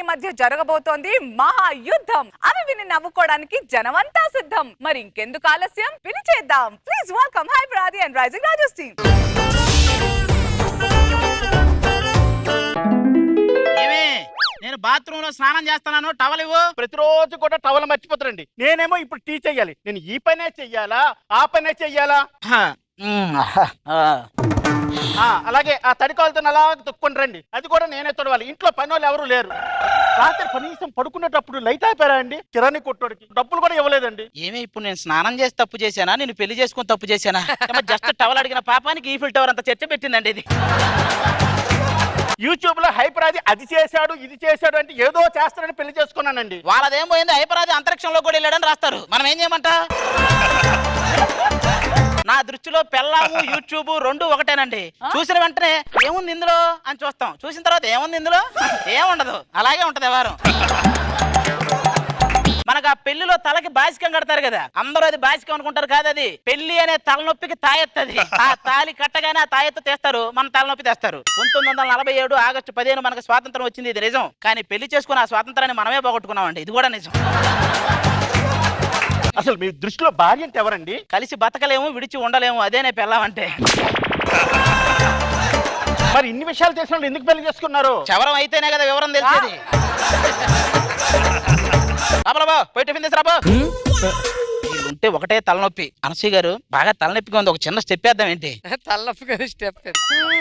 మధ్య జరగబోతోంది మహాయుద్ధం. అవి విని నవ్వుకోవడానికి జనమంతా సిద్ధం. మరి ఇంకెందుకు ఆలస్యం, పిలిచేద్దాం. ప్లీజ్ వెల్కమ్ హైపర్ ఆది అండ్ రైజింగ్ రాజస్ టీమ్. నేను బాత్రూమ్ లో స్నానం చేస్తున్నాను, టవల్ ఇవ్వు. ప్రతిరోజు కూడా టవల్ మర్చిపోతారండి. నేనేమో ఇప్పుడు టీ చెయ్యాలి. నేను ఈ పనే చెయ్యాలా ఆ పనే చెయ్యాలా? అలాగే ఆ తడికాలతో అలా తొక్కుని రండి. అది కూడా నేనే తొడవాలి. ఇంట్లో పని వాళ్ళు ఎవరు లేరు. రాత్రి కనీసం పడుకునేటప్పుడు లైట్ అయిపోయారా అండి? కిరాణి కొట్టోడికి డబ్బులు కూడా ఇవ్వలేదండి. ఏమే ఇప్పుడు నేను స్నానం చేసి తప్పు చేశానా, నేను పెళ్లి చేసుకుని తప్పు చేశానా? జస్ట్ టవల్ అడిగిన పాపానికి ఈఫిల్ టవర్ అంత చర్చ పెట్టిందండి ఇది. యూట్యూబ్ లో హైపరాది అది చేశాడు ఇది చేశాడు అంటే ఏదో చేస్తాడని పెళ్లి చేసుకున్నానండి. వాళ్ళదేం పోయింది, హైపరాది అంతరిక్షంలో కూడా వెళ్ళాడని రాస్తారు. మనం ఏం చేయమంట? నా దృష్టిలో పెళ్ళాము యూట్యూబ్ రెండు ఒకటేనండి. చూసిన వెంటనే ఏముంది ఇందులో అని చూస్తాం, చూసిన తర్వాత ఏముంది ఇందులో ఏముండదు, అలాగే ఉంటది వ్యవహారం. మనకు ఆ పెళ్లిలో తలకి బాసికం కడతారు కదా, అందరూ అది బాసికం అనుకుంటారు. కాదు, అది పెళ్లి అనే తలనొప్పికి తాయెత్తది. ఆ తాలి కట్టగానే ఆ తాయెత్తు తెస్తారు, మన తలనొప్పి తెస్తారు. 1947 ఆగస్టు 15 మనకు స్వాతంత్రం వచ్చింది, ఇది నిజం. కానీ పెళ్లి చేసుకుని ఆ స్వాతంత్రాన్ని మనమే పోగొట్టుకున్నామండి, ఇది కూడా నిజం. అసలు మీ దృష్టిలో భార్య అంటే ఎవరండి? కలిసి బతకలేము, విడిచి ఉండలేము, అదేనే పెళ్ళామంటే. మరి ఇన్ని విషయాలు తెలిసిన వాళ్ళు ఎందుకు పెళ్లి చేసుకున్నారు? చవరం అయితేనే కదా వివరం తెలిసేది. ఉంటే ఒకటే తలనొప్పి. అనసూయ గారు బాగా తలనొప్పిగా ఉంది, ఒక చిన్న స్టెప్ వేద్దాం ఏంటి? తలనొప్పిగా స్టెప్.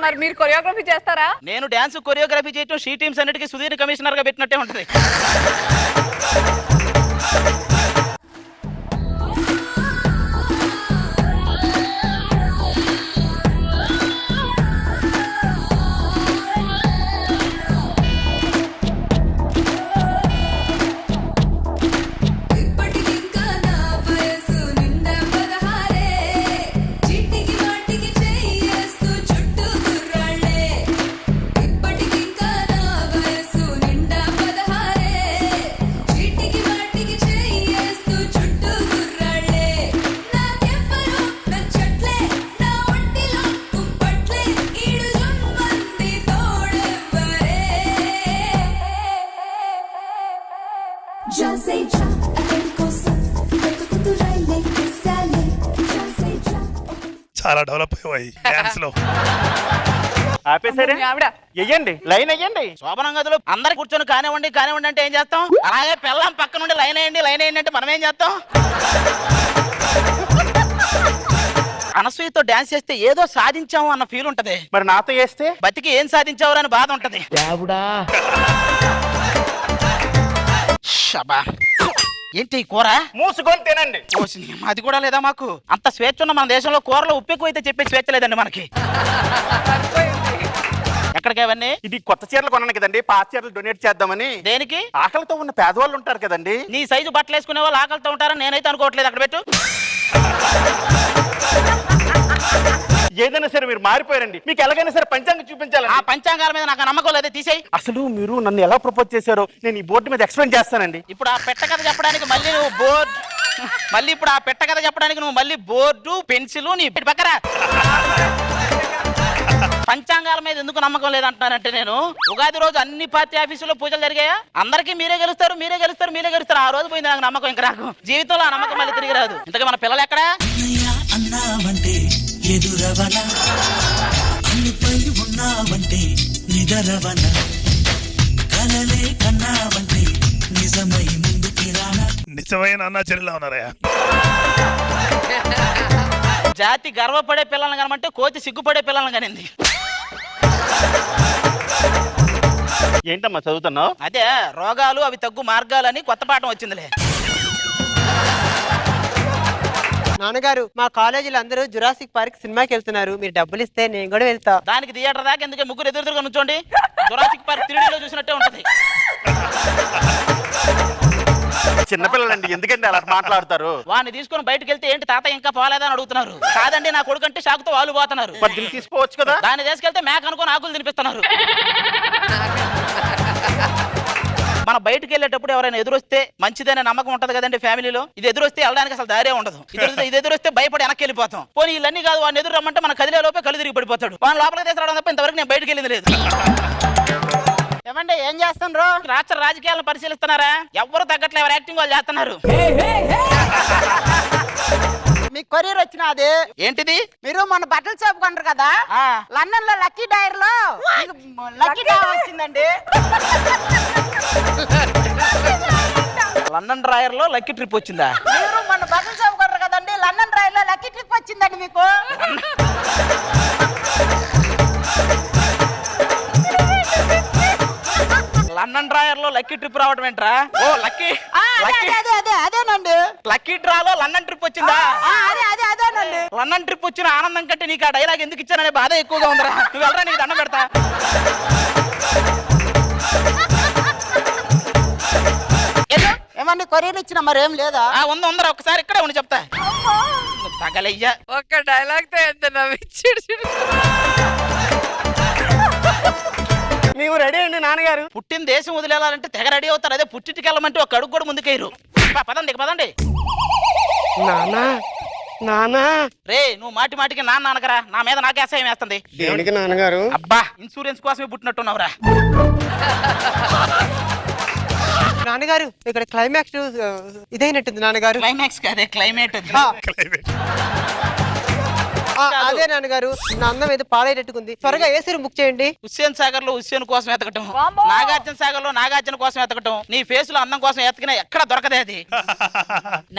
మరి మీరు కొరియోగ్రఫీ చేస్తారా? నేను డాన్స్ కొరియోగ్రఫీ చేయటం షీ టీమ్స్ అన్నిటికీ సుధీర్ కమిషనర్ గా పెట్టినట్టే ఉంటది. చాలా డెవలప్ అయ్యాయి డాన్స్ లో. ఆపేసరే వెయ్యండి, లైన్ వెయ్యండి. శోభనం గదిలో అందరు కూర్చొని కానివ్వండి కానివ్వండి అంటే ఏం చేస్తాం? అలాగే పెళ్ళాం పక్క నుండి లైన్ వేయండి అంటే మనం ఏం చేస్తాం? అనసూయతో డాన్స్ చేస్తే ఏదో సాధించాము అన్న ఫీల్ ఉంటది. మరి నాతో చేస్తే బతికి ఏం సాధించావు అని బాధ ఉంటది. ఏంటి ఈ కూర? మూసుకొని తినండి. అది కూడా లేదా మాకు? అంత స్వేచ్ఛ ఉన్న మన దేశంలో కూరలో ఉప్పు ఎక్కువ అయితే చెప్పే స్వేచ్ఛ లేదండి మనకి. ఎక్కడికి అవన్నీ? ఇది కొత్త చీరలు కొన్నాను కదండి, పాత చీరలు డొనేట్ చేద్దామని. దేనికి? ఆకలితో ఉన్న పేదవాళ్ళు ఉంటారు కదండి. నీ సైజు బట్టలు వేసుకునే వాళ్ళు ఆకలితో ఉంటారని నేనైతే అనుకోవట్లేదు. అక్కడ పెట్టు. ఏదైనా సరే మీరు మారిపోయారండి. మీకు ఎలాగైనా సరే పంచాంగం చూపించాలి. ఆ పంచాంగాల మీద నాకు నమ్మకం లేదే, తీసేయి. అసలు మీరు నన్ను ఎలా ప్రపోజ్ చేశారో నేను ఈ బోర్డు మీద ఎక్స్ప్లెయిన్ చేస్తానండి. ఇప్పుడు ఆ పెట్ట కథ చెప్పడానికి మళ్ళీ నువ్వు బోర్డు, మళ్ళీ ఇప్పుడు ఆ పెట్ట కథ చెప్పడానికి నువ్వు మళ్ళీ బోర్డు పెన్సిల్ నీ పక్కరా. పంచాంగాల మీద ఎందుకు నమ్మకం లేదంటున్నానంటే, నేను ఉగాది రోజు అన్ని పార్టీ ఆఫీసులో పూజలు జరిగాయా, అందరికీ మీరే గెలుస్తారు మీరే గెలుస్తారు మీరే గెలుస్తారు. ఆ రోజు పోయింది నాకు నమ్మకం. ఇంకా నాకు జీవితంలో ఆ నమ్మకం మళ్ళీ తిరిగి రాదు. ఇంతకీ మన పిల్లలు ఎక్కడా? ఎదురవన అన్నిపై ఉన్నావంటే నిదరవన కలలే కన్నావంటే నిజమై ముందుకి రానా. నిజమైన అన్న చెల్లెలా ఉన్నారా? జాతి గర్వపడే పిల్లల్ని కనమంటే కోతి సిగ్గుపడే పిల్లల్ని కనింది. ఏంటమ్మా చదువుతున్నావు? అదే రోగాలు అవి తగ్గు మార్గాలని కొత్త పాఠం వచ్చిందిలే. నాన్నగారు, మా కాలేజీలో అందరూ జురాసిక్ పార్క్ సినిమాకి వెళ్తున్నారు, మీరు డబ్బులు ఇస్తే నేను కూడా వెళ్తా. దానికి థియేటర్ దాకా ఎందుకు? ముగ్గురు ఎదురుగా నుంచోండి. జురాసిక్ పార్క్ 3Dలో చూసినట్టే ఉంటది. చిన్నపిల్లలండి, ఎందుకంటే అలా మాట్లాడతారు? వాడిని తీసుకుని బయటకు వెళ్తే ఏంటి తాత ఇంకా పోలేదా అని అడుగుతున్నారు. కాదండి, నా కొడుకంటే షాకుతో వాళ్ళు పోతున్నారు. తీసుకోవచ్చు కదా. దాన్ని తీసుకెళ్తే మేక అనుకుని ఆకులు తినిపిస్తున్నారు. మనం బయటకు వెళ్ళేటప్పుడు ఎవరైనా ఎదురొస్తే మంచిదనే నమ్మకం ఉంటది కదండి ఫ్యామిలీలో. ఇది ఎదురొస్తే వెళ్ళడానికి అసలు దారే ఉండదు. ఇది ఎదురొస్తే భయపడి వెనక్కి వెళ్ళిపోతాం. పోనీ ఇవన్నీ కాదు, వాడిని ఎదురు రమ్మంటే మన కదిలే లోపే కళ్ళు తిరిగి పడిపోతాడు. వాడిని లోపలికి తీసుకురావడం తప్ప ఇంతవరకు నేను బయటకు వెళ్ళింది లేదు. ఏమండి ఏం చేస్తున్నారు? రాష్ట్ర రాజకీయాలను పరిశీలిస్తున్నారా? ఎవ్వరు తగ్గట్లే, ఎవరు యాక్టింగ్ వాళ్ళు చేస్తున్నారు. మీకు కొరియర్ వచ్చినది ఏంటిది? మీరు మన బట్టల షాప్ కొంటారు కదా, లండన్ లో లక్కీ డైర్ లో లక్కీ డైర్ వచ్చిందండి. లండన్ డ్రాయర్ లో లక్కీ ట్రిప్ వచ్చిందా? మీరు మన బట్టల షాప్ కొంటారు కదండి, లండన్ డ్రైవ్ లో లక్కీ ట్రిప్ వచ్చిందండి మీకు. లండన్ డ్రాయర్ లో లక్కీ ట్రిప్ రావడం ఏంట్రా? ఓ లక్కీ అదేనండి. లక్కీ డ్రా లో లండన్ ట్రిప్ వచ్చిందా? అదేనండి. లండన్ ట్రిప్ వచ్చిన ఆనందం కంటే నీకు ఆ డైలాగ్ ఎందుకు ఇచ్చాననే బాధ ఎక్కువగా ఉందిరా. నువ్వు వెళ్ళరా, నీకు దండం పెడతా. ఏమండి కొరియర్ ఇచ్చిన మరేం లేదా? ఉందరా, ఒకసారి ఇక్కడే ఉండి చెప్తా. తగలయ్యా ఒక్క డైలాగ్ తో ఎంత నవ్వించాడు. మేము రెడీ అండి నాన్నగారు. పుట్టిన దేశం వదిలేయాలంటే తెగ రెడీ అవుతారు. అదే పుట్టింటికి వెళ్ళమంటే ఒక అడుగు కూడా ముందుకేయరు. పదండి పదండి. నానా నానా రే, నువ్వు మాటి మాటికి నాన్న అనకరా, నా మీద నాకే అసహ్యం వేస్తుంది. దేనికి నాన్నగారు? అబ్బా, ఇన్సూరెన్స్ కోసమే పుట్టినట్టున్నావురా. నాన్నగారు ఇక్కడ క్లైమాక్స్ ఇదైనట్టుంది నాన్నగారు. క్లైమాక్స్ కాదే, క్లైమేట్. క్లైమేట్. అదే నాన్నగారు, నా అందం ఏదో పాడేటట్టుకుంది. త్వరగా ఏసీ బుక్ చేయండి. హుస్సేన్ సాగర్ లో హుస్సేన్ కోసం ఎతకటం, నాగార్జున సాగర్ లో నాగార్జున కోసం ఎతకటం, నీ ఫేస్ లో అందం కోసం ఎతకినా ఎక్కడ దొరకదే అది.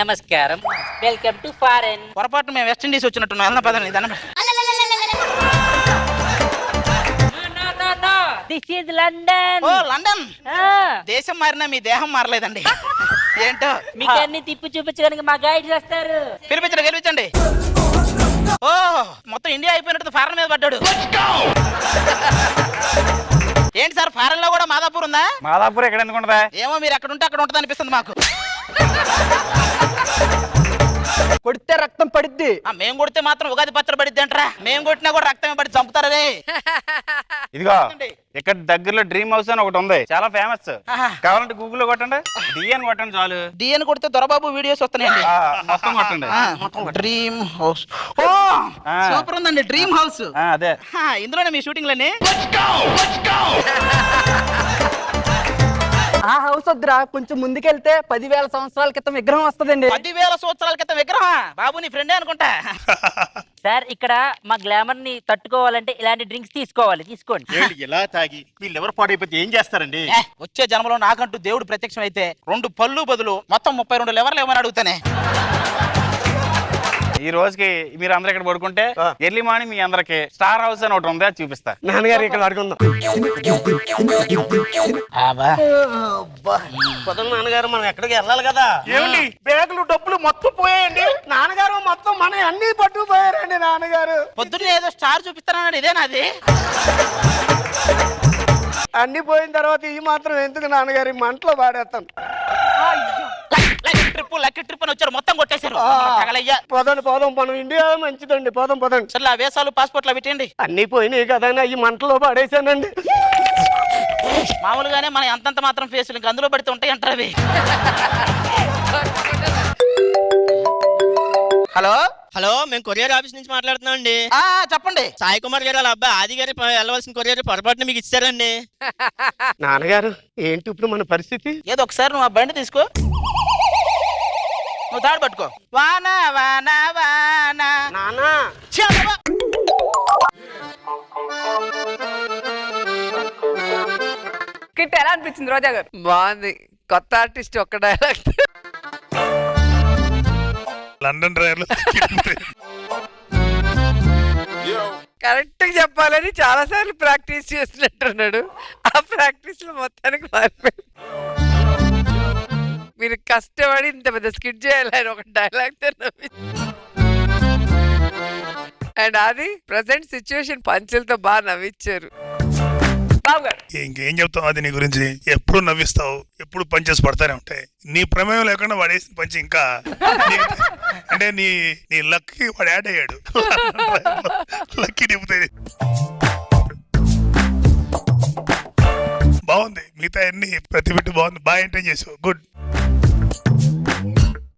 నమస్కారం, వెల్కమ్ టు ఫారెన్. పొరపాటు మేము వెస్ట్ ఇండీస్ వచ్చినట్టున్నాం. వెళ్ళిన పదండి. This is London. ఓ లండన్. దేశం మారినా మీ దేహం మారలేదండి. ఏంటో మీకు అన్ని తిప్పి చూపించడానికి మా గైడ్ చేస్తారు. గెలిపించండి. ఓ మొత్తం ఇండియా అయిపోయినట్టు ఫారెన్ మీద పడ్డాడు. ఏంటి సార్, ఫారెన్ లో కూడా మాదాపూర్ ఉందా? మాదాపూర్ ఎక్కడ ఎందుకు ఉండదా? ఏమో, మీరు అక్కడ ఉంటే అక్కడ ఉంటుంది అనిపిస్తుంది మాకు. కొడితే రక్తం పడిద్ది. మేము కొడితే మాత్రం ఉగాది పచ్చడి పడిద్ది అంటారా? మేము కొట్టినా కూడా రక్తమే పడి చంపుతారే. ఇదిగో ఇక్కడ దగ్గరలో డ్రీమ్ హౌస్ అని ఒకటి ఉంది, చాలా ఫేమస్. కావాలంటే గూగుల్ లో కొట్టండి, డిఎన్ కొట్టండి చాలు. డిఎన్ కొడితే దొరబాబు వీడియోస్ వస్తున్నాయండి. మొత్తం కొట్టండి. Dream house. ఓ సూపర్ ఉందండి డ్రీమ్ హౌస్. అదే ఇందులోనే మీ షూటింగ్లన్నీ. ఆ హౌస్ వద్దురా, కొంచెం ముందుకెళ్తే 10,000 సంవత్సరాల క్రితం విగ్రహం వస్తుందండి. 10,000 సంవత్సరాల క్రితం విగ్రహం? బాబు నీ ఫ్రెండే అనుకుంటా. సార్, ఇక్కడ మా గ్లామర్ ని తట్టుకోవాలంటే ఇలాంటి డ్రింక్స్ తీసుకోవాలి. తీసుకోండి. ఎలా తాగి వీళ్ళు ఎవరు పాడైపోతే ఏం చేస్తారండి? వచ్చే జన్మలో నాకంటూ దేవుడు ప్రత్యక్షం అయితే 2 పళ్ళు బదులు మొత్తం 32 లెవర్లు ఏమని అడుగుతానే. ఈ రోజుకి మీరు అందరు ఇక్కడ పడుకుంటే ఎర్లీ మార్నింగ్ మీ అందరికి స్టార్ హౌస్ అని ఒకటి ఉంది, అది చూపిస్తా. నాన్నగారు ఇక్కడ పడుకుందాం. నాన్నగారు మనం ఎక్కడికి వెళ్ళాలి కదా. ఏమండి, బ్యాగులు డబ్బులు మొత్తం పోయాయండి. నాన్నగారు మొత్తం మన అన్ని పట్టుకుపోయారండి. నాన్నగారు పొద్దున్నే ఏదో స్టార్ చూపిస్తానన్నాడు, ఇదేనాది? అన్ని పోయిన తర్వాత ఈ మాత్రం ఎందుకు నాన్నగారు, మంటలో పాడేస్తాను. లక్కీ ట్రిప్ అని వచ్చారు, మొత్తం కొట్టేశారు. పోదాం మనం ఇండియా మంచిదండి. పోదాం. సరే, ఆ వేసాలు పాస్పోర్ట్ లో పెట్టండి. అన్ని పోయినాయి కదా, ఈ మంటలో పాడేశానండి. మామూలుగానే మన ఎంతంత మాత్రం ఫేసులు ఇంకా అందులో పడితే ఉంటాయి అంటారు అవి. హలో, మేము కొరియర్ ఆఫీస్ నుంచి మాట్లాడుతున్నాం అండి. చెప్పండి. సాయి కుమార్ గారు వాళ్ళ అబ్బాయి ఆది గారి వెళ్ళవలసిన కొరియర్ పొరపాటున మీకు ఇచ్చారండి. నాన్నగారు ఏంటి ఇప్పుడు మన పరిస్థితి? ఏదో ఒకసారి నువ్వు ఆ బండి తీసుకో, నువ్వు తాడు పట్టుకో. వాన వాన వాన నానా కిట్ ఎలా అనిపించింది రోజా గారు? బాగుంది. కొత్త ఆర్టిస్ట్ ఒక్క డైలాగ్. లండన్ డ్రైవర్ లో కరెక్ట్ గా చెప్పాలని చాలా సార్లు ప్రాక్టీస్ చేస్తున్నట్టున్నాడు. ఆ ప్రాక్టీస్ లో మొత్తానికి మారిపోయింది. మీరు కష్టపడి ఇంత పెద్ద స్కిట్ చేయాలని ఒక డైలాగ్ తో అండ్ అది ప్రజెంట్ సిచ్యువేషన్ పంచులతో బాగా నవ్వించారు. ఇంకేం చెప్తావు అది నీ గురించి? ఎప్పుడు నవ్విస్తావు, ఎప్పుడు పంచెస్ పడతానే ఉంటాయి. నీ ప్రమేయం లేకుండా వాడు వేసిన పంచి ఇంకా అంటే నీ లక్కి వాడు యాడ్ అయ్యాడు. లక్కీ నింపుతాయి. బాగుంది, మిగతా అన్ని ప్రతి బిట్టు బాగుంది, బాగా ఎంటైన్ చేసావు. గుడ్.